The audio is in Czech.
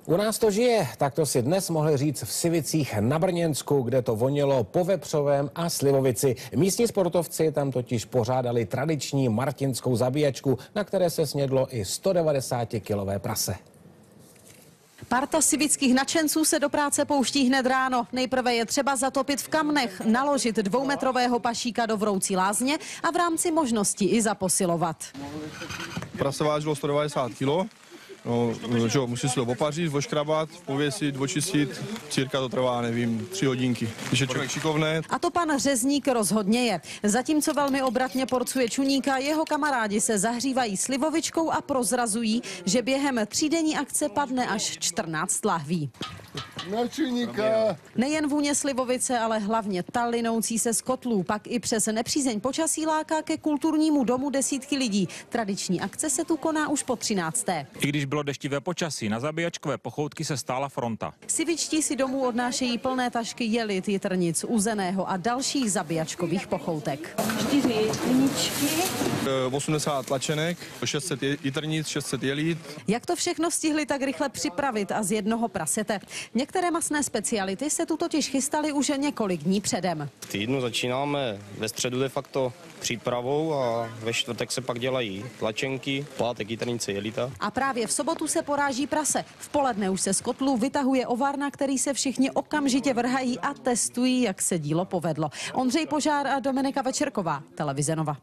U nás to žije, tak to si dnes mohli říct v Sivicích na Brněnsku, kde to vonilo po vepřovém a slivovici. Místní sportovci tam totiž pořádali tradiční martinskou zabíjačku, na které se snědlo i 190-kilové prase. Parta sivických nadšenců se do práce pouští hned ráno. Nejprve je třeba zatopit v kamnech, naložit 2metrového pašíka do vroucí lázně a v rámci možností i zaposilovat. Prase vážilo 190 kg. No, musí se to opařit, oškrabat, pověsit, očistit. Cirka to trvá, nevím, 3 hodinky. Když je člověk šikovný. A to pan řezník rozhodně je. Zatímco velmi obratně porcuje čuníka, jeho kamarádi se zahřívají slivovičkou a prozrazují, že během 3denní akce padne až 14 lahví. Na čuníka. Nejen vůně slivovice, ale hlavně ta linoucí se z kotlů. Pak i přes nepřízeň počasí láká ke kulturnímu domu desítky lidí. Tradiční akce se tu koná už po 13. I když bylo deštivé počasí, na zabíjačkové pochoutky se stála fronta. Sivičtí si domů odnášejí plné tašky jelit, jitrnic, uzeného a dalších zabíjačkových pochoutek. 4 viničky. 80 tlačenek, 600 jitrnic, 600 jelit. Jak to všechno stihli tak rychle připravit a z jednoho prasete? Některé masné speciality se tu totiž chystaly už několik dní předem. V týdnu začínáme ve středu de facto přípravou a ve čtvrtek se pak dělají tlačenky, pátek jitrnice, jelita. A právě v sobotu se poráží prase. V poledne už se z kotlů vytahuje ovar, na který se všichni okamžitě vrhají a testují, jak se dílo povedlo. Ondřej Požár a Dominika Večerková, Televize Nova.